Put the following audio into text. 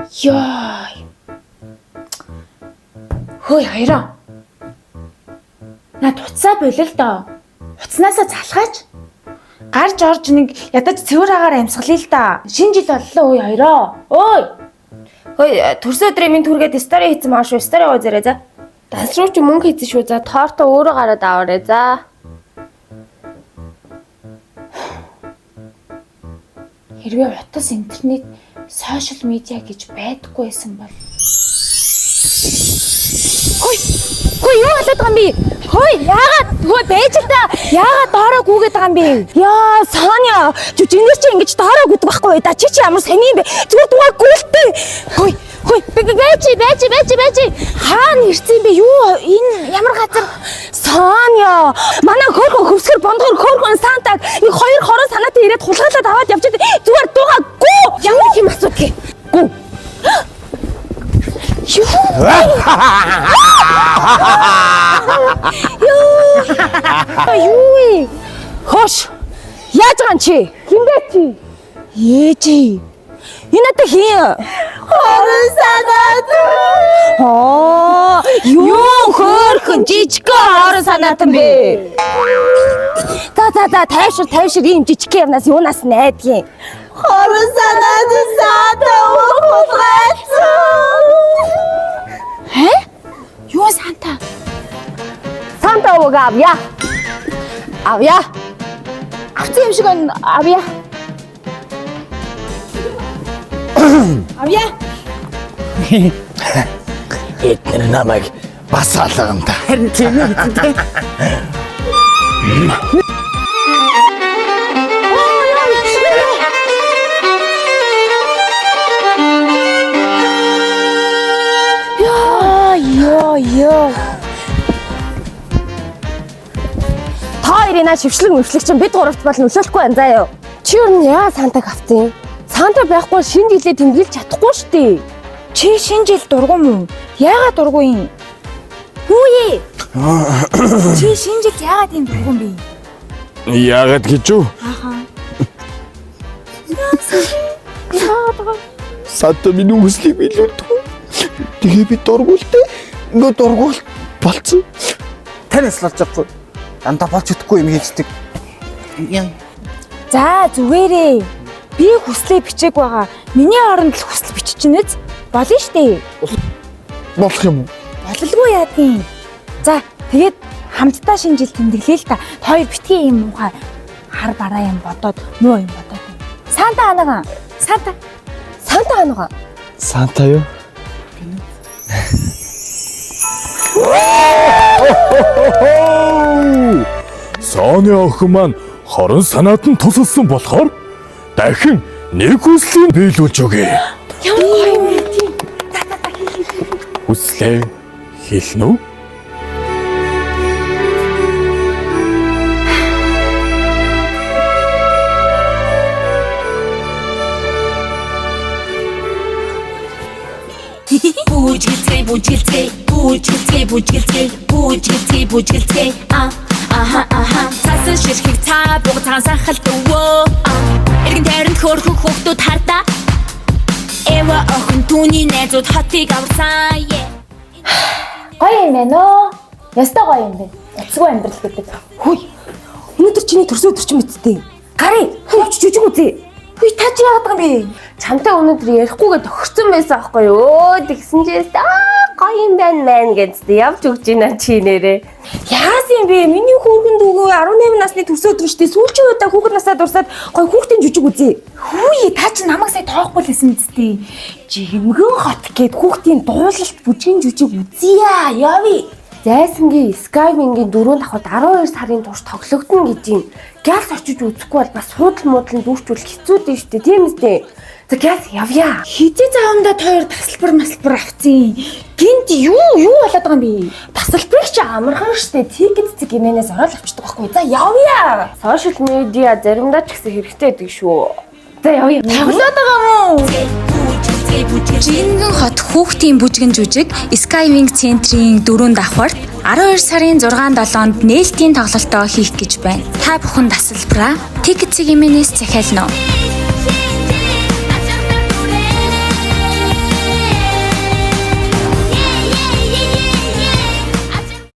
Яа. Хөөе хоёроо. Наад уцаа болил доо. Уцнаасаа залхаач. Гарч орж нэг ядаж цэвэр агаар амьсгалъя л да. Шинэ жил боллоо хөөе хоёроо. Ой. Хөөе төрсөн өдрийн минь түргээд стори хийсэн маа шүү. Стори уузаарай за. Дансрууч мөнгө хийсэн шүү. За тоортоо өөрөө гараад аваарай за. Хэрвээ утас интернет, сошиал медиа гэж байдаггүй байсан бол. Хөөе юу болоод байгаа юм бэ? Хөөе яагаад хөөе байж л да. Яагаад доороо гүгээд байгаа юм бэ? Яа, Соня, жүжигнэр чи ингэж доороо гүдэг байхгүй да. Чи ямар сони юм бэ? Зүгээр дугаа гүйлтэй. Хөөе байж. Хаана ирсэн юм бэ? Юу энэ ямар газар? Соня, манай хөрхөн хөвсгөр бондгор хөрхөн сантаг нэг хоёр хорон санаатай ирээд хулгайлаад аваад явчихад зүгээр дугаа гүү. Ямар юм асуудаг. Гүү. Юу? Хош. Яаж байгаа юм чи? Хинбэ чи? Ээжи. Энэ надад хин. Хорон санаад. Юу хөрхөн жижиг хорон санаатан бэ? За тайвшир ийм жижиг юмнаас юунаас найдгийн. Хорон санаад саатаа ухуулгацсан. Юу санта? Санта уг авъя. Авцсан юм шиг авъя. Авъя. Эдгээр намайг бас алгамта. Харин тийм үү? Йоо. Та хоёрын шившлэг мөвшлэг чинь бид гуравт бол нөлөөлөхгүй байна заа юу. Чи юу н яа Сантаг авсан? Санта байхгүй шинэ жилээ тэмдэглэж чадахгүй шүү дээ. Чи шинэ жил дургуун мөн? Яагаад дургуун юм? Хүү. Чи шинэ жил яагаад юм дургуун бэ? Яагаад гэж юу? Сата миний үслийг билүүлдэг. Тэгээ би дургуултай. Нөө дургуул болцсон. Танаас л авахгүй. Дандаа болж чадахгүй юм хийждэг. За зүгээрээ. Би хүслээ бичээг байгаа. Миний оронд л хүсэл биччихнэз. Болно штэ. Болох юм уу? Бололгүй яадгийн. За тэгээд хамтдаа шинэ жил тэмдэглэе л та. Хоёр битгий юм муухай хар бараа юм бодоод муу юм бодоод. Санта анага. Санта юу? Сони охин маань хорон санаат нь тусалсан болохоор дахин нэг хүслийн биелүүлж өгье. Ямар гоё юм бэ тийм. Хүслээ хэлнэ үү? Бүжгэлцээ цаасан ширхэг цаа буг цаасан халт өвөө эргэн тайранд хөөрхөн хүүхдүүд хардаа эва охин түүний найзууд хотыг авсан Гоё юм байна оо. Ястаа гоё юм байна. Эцгүй амьдрал гэдэг. Хүй. Өнөөдөр чиний төрсөн өдөр чинь мэдтээ. Гарыг хөвч жүжиг үзье. Хүй та чи яагаад байгаа юм бэ? Чамтай өнөөдөр ярихгүйгээ тохирсон байсан аахгүй юу? Тэгсэн чээс гоё юм байна гэдээ явж өгч ийна чи нэрээ. Яасан юм бэ? Миний хүүхэн дүүгөө 18 насны төрсөн өдөр штэ. Сүүлчийн удаа хүүхэд насаа дурсаад гоё хүүхдийн жүжиг үзье. Хүй та чи намайг сая тоохгүй л байсан үсттэй. Жигмгэн хот гээд хүүхдийн дуулалт бүжгийн жүжиг үзье. Явъя. Зайсангийн Skywing-ийн 4 давхад 12 сарын турш тоглогдно гэж юм. Гялс очиж үзэхгүй бол бас суудал муудлын дүүрчүүл хэцүү дээ шүү дээ. Тийм үстэй. За гялс явъя. Хизээ заамдаа тойр тасалбар авцیں۔ Гинт юу болоод байгаа юм бэ? Тасалбарыг чи амархан штэ. Тикет гимэнээс ороод авчдаг байхгүй. За явъя. Сошиал медиа заримдаа ч гэсэн хэрэгтэй гэдэг шүү. За явъя. Тоглоод байгаа мó. Жингэн хот хүүхдийн бүжгэн жүжиг Skywing центрийн 4 давхарт 12 сарын 6-7-нд нээлтийн тоглолтоо хийх гэж байна. Та бүхэн тасалбараа Ticket-ийн менээс захиална уу?